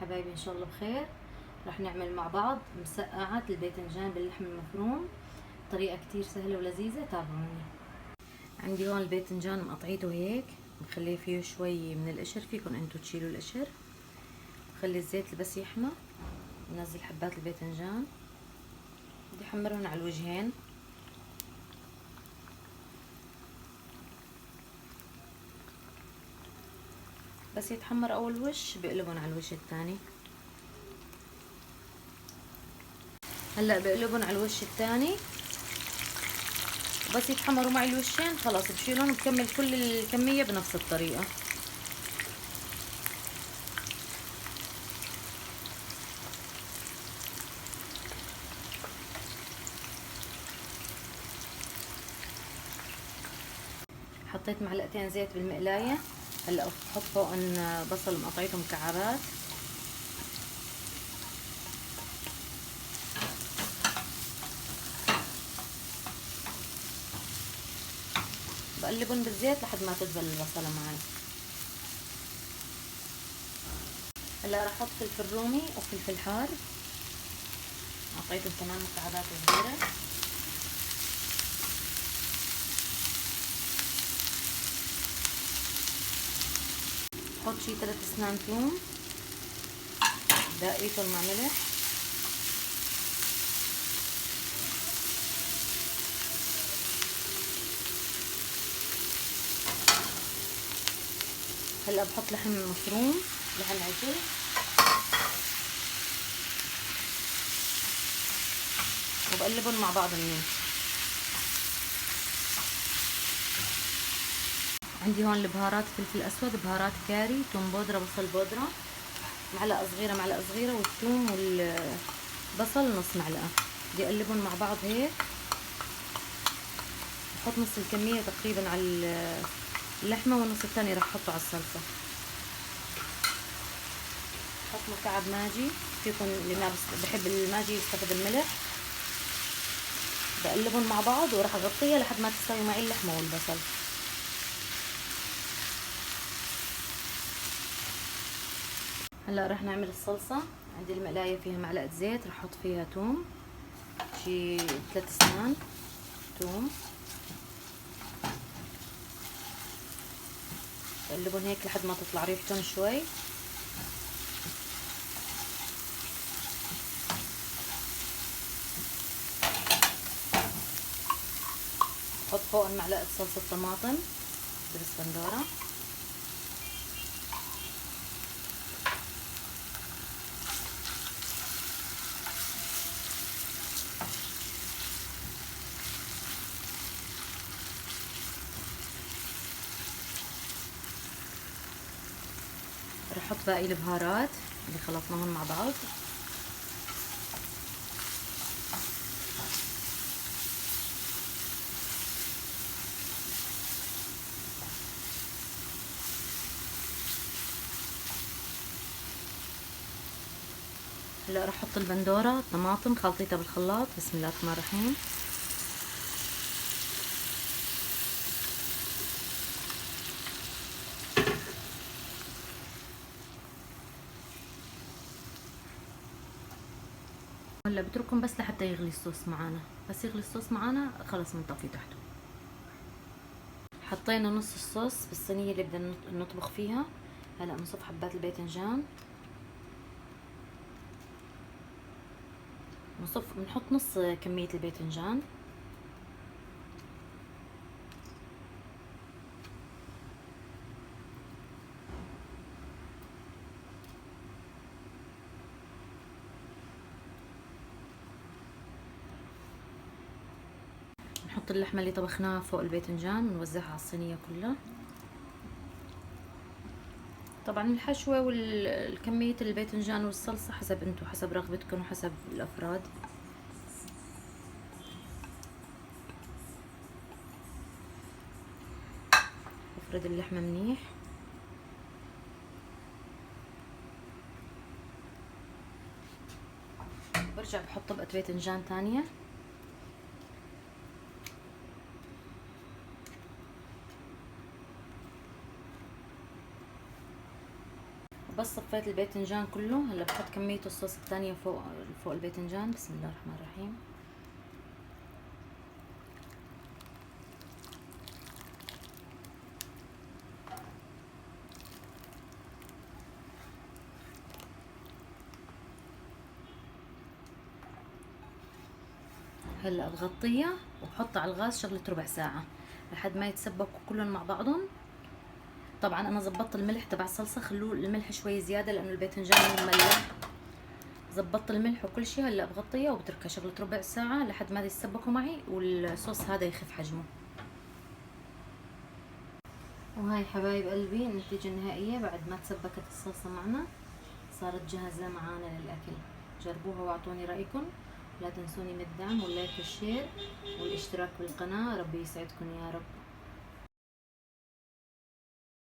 حبايبي، ان شاء الله بخير. رح نعمل مع بعض مسقعة الباذنجان باللحم المفروم. طريقة كتير سهلة ولذيذة، تابعوني. عندي هون الباذنجان مقطعيته هيك، مخليه فيه شوي من القشر، فيكن انتو تشيلوا القشر. خلي الزيت بس يحمى، ننزل حبات الباذنجان، بدي احمرهم على الوجهين. بس يتحمر اول وش بقلبهم على الوش الثاني. هلا بقلبهم على الوش الثاني، بس يتحمروا معي الوشين خلاص بشيلهم وبكمل كل الكمية بنفس الطريقة. حطيت معلقتين زيت بالمقلاية. هلا بحط فوقن بصل مقطعيته مكعبات. بقلبهم بالزيت لحد ما تدبل البصلة معي. هلا راح احط فلفل رومي وفلفل حار، قطعيتهم كمان مكعبات صغيرة. حط شي 3 اسنان ثوم دقيتهم مع ملح. هلا بحط لحم مفروم، لحم عجل، وبقلبهم مع بعض منيح. عندي هون البهارات: فلفل اسود، بهارات كاري، توم بودرة، بصل بودرة، معلقة صغيرة، والثوم والبصل نص معلقة. بدي اقلبهم مع بعض هيك. بحط نص الكمية تقريبا على اللحمة، والنص الثاني راح احطه على الصلصة. بحط مكعب ماجي، فيكم اللي ما بحب الماجي يستخدم ملح. بقلبهم مع بعض وراح اغطيها لحد ما تستوي معي اللحمة والبصل. هلا راح نعمل الصلصة. عندي المقلاية فيها معلقة زيت، راح احط فيها توم، شي 3 اسنان توم. بقلبهم هيك لحد ما تطلع ريحتهم شوي. بحط فوق معلقة صلصة طماطم بالاسفندورة. راح احط باقي البهارات اللي خلطناهم مع بعض. هلا راح احط البندورة، الطماطم خلطيتها بالخلاط. بسم الله الرحمن الرحيم. هلا بتركهم بس لحتى يغلي الصوص معانا. بس يغلي الصوص معانا خلص بنطفي تحته. حطينا نص الصوص بالصينية اللي بدنا نطبخ فيها. هلا بنصف حبات الباذنجان، بنحط نص كمية الباذنجان. نحط اللحمة اللي طبخناها فوق الباذنجان ونوزعها على الصينية كلها. طبعا الحشوة والكمية الباذنجان والصلصة حسب انتو، حسب رغبتكم وحسب الافراد. افرد اللحمة منيح. برجع بحط طبقة باذنجان تانية. بس صفيت الباذنجان كله. هلا بحط كمية الصوص الثانية فوق الباذنجان. بسم الله الرحمن الرحيم. هلا بغطيها وبحطها على الغاز شغلة ربع ساعة لحد ما يتسبكوا كلهم مع بعضهم. طبعا انا زبطت الملح تبع الصلصة، خلوه الملح شوي زيادة لانه الباذنجان مملح. زبطت الملح وكل شيء. هلا بغطيها وبتركها شغلة ربع ساعة لحد ما يتسبكوا معي والصوص هذا يخف حجمه. وهاي حبايب قلبي النتيجة النهائية بعد ما تسبكت الصلصة معنا، صارت جاهزة معانا للأكل. جربوها واعطوني رأيكم. لا تنسوني من الدعم واللايك والشير والاشتراك بالقناة. ربي يسعدكم يا رب.